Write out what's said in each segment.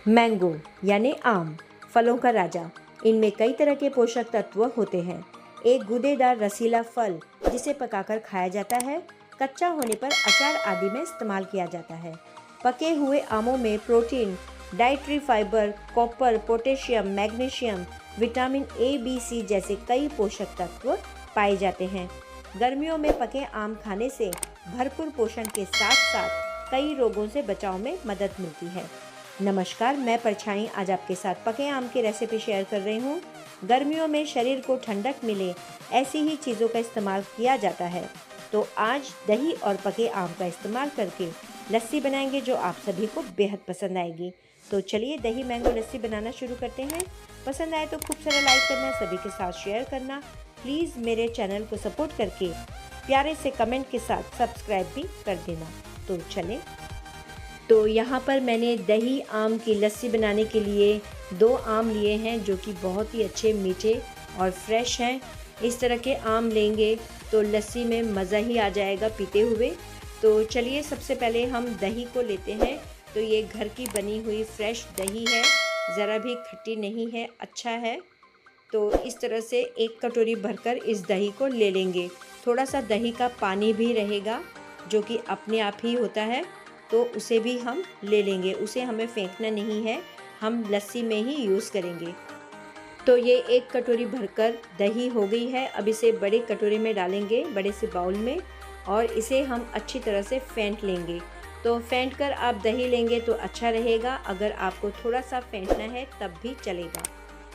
Mango यानी आम, फलों का राजा। इनमें कई तरह के पोषक तत्व होते हैं। एक गूदेदार रसीला फल जिसे पकाकर खाया जाता है, कच्चा होने पर अचार आदि में इस्तेमाल किया जाता है। पके हुए आमों में protein, dietary fibre, copper, potassium, magnesium, vitamin A, B, C जैसे कई पोषक तत्व पाए जाते हैं। गर्मियों में पके आम खाने से भरपूर पोषण के साथ साथ कई रोगों से बचाव में मदद मिलती है। नमस्कार, मैं परछाई आज आपके साथ पके आम की रेसिपी शेयर कर रही हूँ। गर्मियों में शरीर को ठंडक मिले ऐसी ही चीज़ों का इस्तेमाल किया जाता है, तो आज दही और पके आम का इस्तेमाल करके लस्सी बनाएंगे जो आप सभी को बेहद पसंद आएगी। तो चलिए दही मैंगो लस्सी बनाना शुरू करते हैं। पसंद आए तो खूब सारा लाइक करना, सभी के साथ शेयर करना। प्लीज़ मेरे चैनल को सपोर्ट करके प्यारे से कमेंट के साथ सब्सक्राइब भी कर देना। तो चलें। तो यहाँ पर मैंने दही आम की लस्सी बनाने के लिए 2 आम लिए हैं जो कि बहुत ही अच्छे, मीठे और फ्रेश हैं। इस तरह के आम लेंगे तो लस्सी में मज़ा ही आ जाएगा पीते हुए। तो चलिए सबसे पहले हम दही को लेते हैं। तो ये घर की बनी हुई फ्रेश दही है, ज़रा भी खट्टी नहीं है, अच्छा है। तो इस तरह से 1 कटोरी भरकर इस दही को ले लेंगे। थोड़ा सा दही का पानी भी रहेगा जो कि अपने आप ही होता है, तो उसे भी हम ले लेंगे। उसे हमें फेंकना नहीं है, हम लस्सी में ही यूज़ करेंगे। तो ये 1 कटोरी भरकर दही हो गई है। अब इसे बड़े कटोरे में डालेंगे, बड़े से बाउल में, और इसे हम अच्छी तरह से फेंट लेंगे। तो फेंट कर आप दही लेंगे तो अच्छा रहेगा। अगर आपको थोड़ा सा फेंटना है तब भी चलेगा,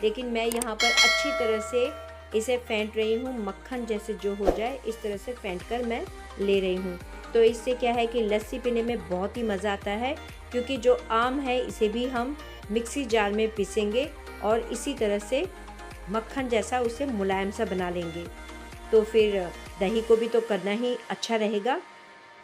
लेकिन मैं यहाँ पर अच्छी तरह से इसे फेंट रही हूँ। मक्खन जैसे जो हो जाए इस तरह से फेंट कर मैं ले रही हूँ। तो इससे क्या है कि लस्सी पीने में बहुत ही मज़ा आता है, क्योंकि जो आम है इसे भी हम मिक्सी जार में पीसेंगे और इसी तरह से मक्खन जैसा उसे मुलायम सा बना लेंगे। तो फिर दही को भी तो करना ही अच्छा रहेगा।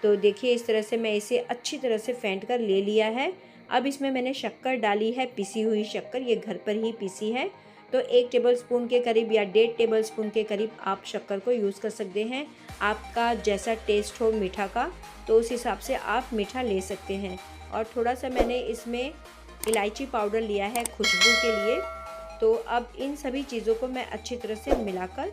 तो देखिए इस तरह से मैं इसे अच्छी तरह से फेंट कर ले लिया है। अब इसमें मैंने शक्कर डाली है, पिसी हुई शक्कर, ये घर पर ही पीसी है। तो 1 टेबलस्पून के करीब या 1.5 टेबलस्पून के करीब आप शक्कर को यूज़ कर सकते हैं। आपका जैसा टेस्ट हो मीठा का, तो उस हिसाब से आप मीठा ले सकते हैं। और थोड़ा सा मैंने इसमें इलायची पाउडर लिया है खुशबू के लिए। तो अब इन सभी चीज़ों को मैं अच्छी तरह से मिलाकर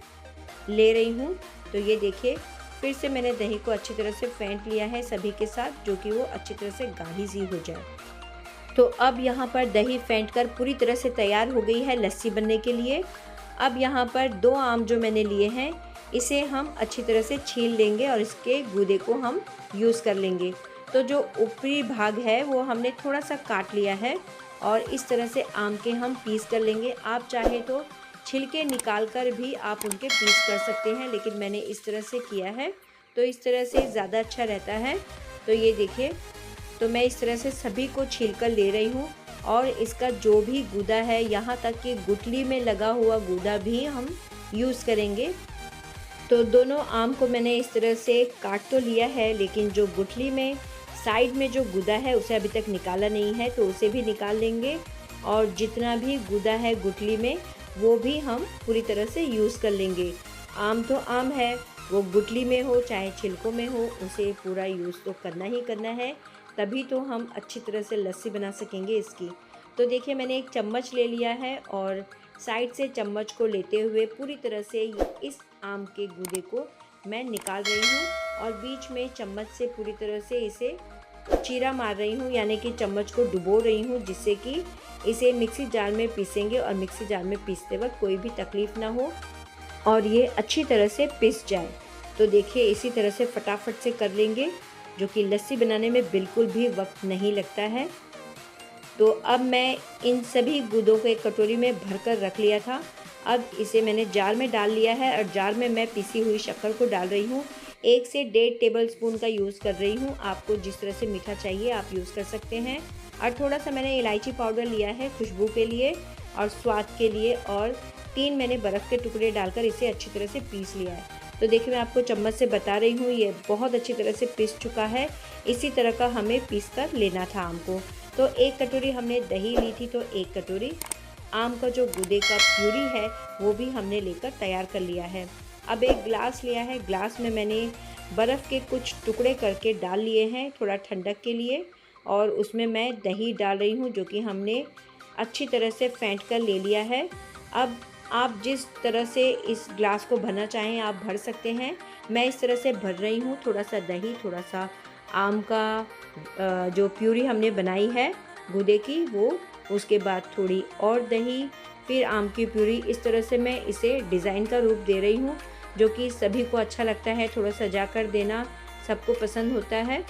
ले रही हूँ। तो ये देखिए फिर से मैंने दही को अच्छी तरह से फेंट लिया है सभी के साथ, जो कि वो अच्छी तरह से गाढ़ी सी हो जाए। तो अब यहाँ पर दही फेंट कर पूरी तरह से तैयार हो गई है लस्सी बनने के लिए। अब यहाँ पर 2 आम जो मैंने लिए हैं इसे हम अच्छी तरह से छील लेंगे और इसके गूदे को हम यूज़ कर लेंगे। तो जो ऊपरी भाग है वो हमने थोड़ा सा काट लिया है और इस तरह से आम के हम पीस कर लेंगे। आप चाहे तो छिलके निकाल कर भी आप उनके पीस कर सकते हैं, लेकिन मैंने इस तरह से किया है तो इस तरह से ज़्यादा अच्छा रहता है। तो ये देखिए, तो मैं इस तरह से सभी को छील कर ले रही हूँ और इसका जो भी गूदा है, यहाँ तक कि गुठली में लगा हुआ गूदा भी हम यूज़ करेंगे। तो दोनों आम को मैंने इस तरह से काट तो लिया है, लेकिन जो गुठली में साइड में जो गूदा है उसे अभी तक निकाला नहीं है, तो उसे भी निकाल लेंगे। और जितना भी गूदा है गुठली में वो भी हम पूरी तरह से यूज़ कर लेंगे। आम तो आम है, वो गुठली में हो चाहे छिलकों में हो, उसे पूरा यूज़ तो करना ही करना है, तभी तो हम अच्छी तरह से लस्सी बना सकेंगे इसकी। तो देखिए मैंने 1 चम्मच ले लिया है और साइड से चम्मच को लेते हुए पूरी तरह से इस आम के गूदे को मैं निकाल रही हूँ और बीच में चम्मच से पूरी तरह से इसे चीरा मार रही हूँ, यानी कि चम्मच को डुबो रही हूँ, जिससे कि इसे मिक्सी जार में पीसेंगे और मिक्सी जार में पीसते वक्त कोई भी तकलीफ़ ना हो और ये अच्छी तरह से पिस जाए। तो देखिए इसी तरह से फटाफट से कर लेंगे, जो कि लस्सी बनाने में बिल्कुल भी वक्त नहीं लगता है। तो अब मैं इन सभी गूदों को 1 कटोरी में भरकर रख लिया था। अब इसे मैंने जार में डाल लिया है और जार में मैं पिसी हुई शक्कर को डाल रही हूँ। 1 से 1.5 टेबलस्पून का यूज़ कर रही हूँ। आपको जिस तरह से मीठा चाहिए आप यूज़ कर सकते हैं। और थोड़ा सा मैंने इलायची पाउडर लिया है खुशबू के लिए और स्वाद के लिए, और 3 मैंने बर्फ़ के टुकड़े डालकर इसे अच्छी तरह से पीस लिया है। तो देखिए मैं आपको चम्मच से बता रही हूँ, ये बहुत अच्छी तरह से पिस चुका है। इसी तरह का हमें पीस कर लेना था आम को। तो 1 कटोरी हमने दही ली थी, तो 1 कटोरी आम का जो गूदे का प्यूरी है वो भी हमने लेकर तैयार कर लिया है। अब 1 गिलास लिया है, गिलास में मैंने बर्फ़ के कुछ टुकड़े करके डाल लिए हैं थोड़ा ठंडक के लिए, और उसमें मैं दही डाल रही हूँ, जो कि हमने अच्छी तरह से फेंट कर ले लिया है। अब आप जिस तरह से इस ग्लास को भरना चाहें आप भर सकते हैं। मैं इस तरह से भर रही हूँ। थोड़ा सा दही, थोड़ा सा आम का जो प्यूरी हमने बनाई है गूदे की, वो, उसके बाद थोड़ी और दही, फिर आम की प्यूरी। इस तरह से मैं इसे डिज़ाइन का रूप दे रही हूँ, जो कि सभी को अच्छा लगता है। थोड़ा सजा कर देना सबको पसंद होता है।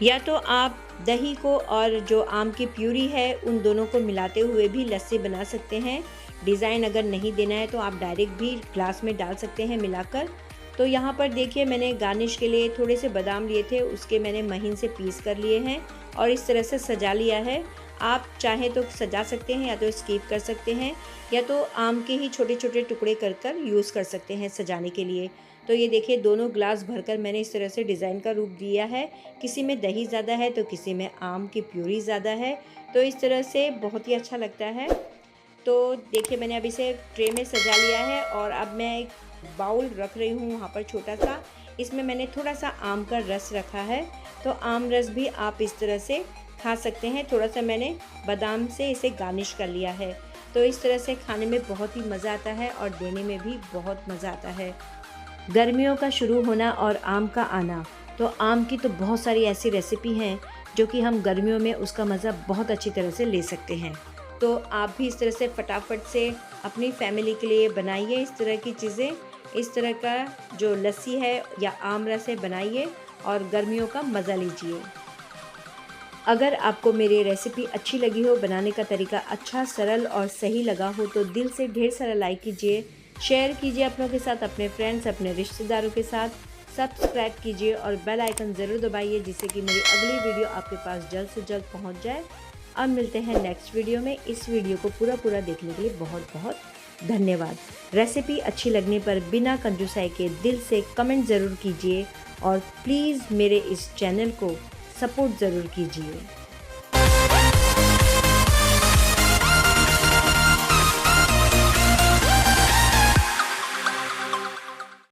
या तो आप दही को और जो आम की प्यूरी है उन दोनों को मिलाते हुए भी लस्सी बना सकते हैं। डिज़ाइन अगर नहीं देना है तो आप डायरेक्ट भी ग्लास में डाल सकते हैं मिलाकर। तो यहाँ पर देखिए मैंने गार्निश के लिए थोड़े से बादाम लिए थे, उसके मैंने महीन से पीस कर लिए हैं और इस तरह से सजा लिया है। आप चाहें तो सजा सकते हैं या तो स्किप कर सकते हैं, या तो आम के ही छोटे छोटे टुकड़े कर यूज़ कर सकते हैं सजाने के लिए। तो ये देखिए दोनों ग्लास भरकर मैंने इस तरह से डिज़ाइन का रूप दिया है। किसी में दही ज़्यादा है तो किसी में आम की प्यूरी ज़्यादा है, तो इस तरह से बहुत ही अच्छा लगता है। तो देखिए मैंने अब इसे ट्रे में सजा लिया है और अब मैं एक बाउल रख रही हूँ वहाँ पर छोटा सा। इसमें मैंने थोड़ा सा आम का रस रखा है, तो आम रस भी आप इस तरह से खा सकते हैं। थोड़ा सा मैंने बादाम से इसे गार्निश कर लिया है। तो इस तरह से खाने में बहुत ही मज़ा आता है और देने में भी बहुत मज़ा आता है। गर्मियों का शुरू होना और आम का आना, तो आम की तो बहुत सारी ऐसी रेसिपी हैं जो कि हम गर्मियों में उसका मज़ा बहुत अच्छी तरह से ले सकते हैं। तो आप भी इस तरह से फटाफट से अपनी फैमिली के लिए बनाइए इस तरह की चीज़ें। इस तरह का जो लस्सी है या आम रस है बनाइए और गर्मियों का मज़ा लीजिए। अगर आपको मेरी रेसिपी अच्छी लगी हो, बनाने का तरीका अच्छा, सरल और सही लगा हो, तो दिल से ढेर सारा लाइक कीजिए, शेयर कीजिए अपनों के साथ, अपने फ्रेंड्स, अपने रिश्तेदारों के साथ, सब्सक्राइब कीजिए और बेल आइकन ज़रूर दबाइए, जिससे कि मेरी अगली वीडियो आपके पास जल्द से जल्द पहुंच जाए। अब मिलते हैं नेक्स्ट वीडियो में। इस वीडियो को पूरा देखने के लिए बहुत बहुत धन्यवाद। रेसिपी अच्छी लगने पर बिना कंजूसाई के दिल से कमेंट ज़रूर कीजिए और प्लीज़ मेरे इस चैनल को सपोर्ट ज़रूर कीजिए।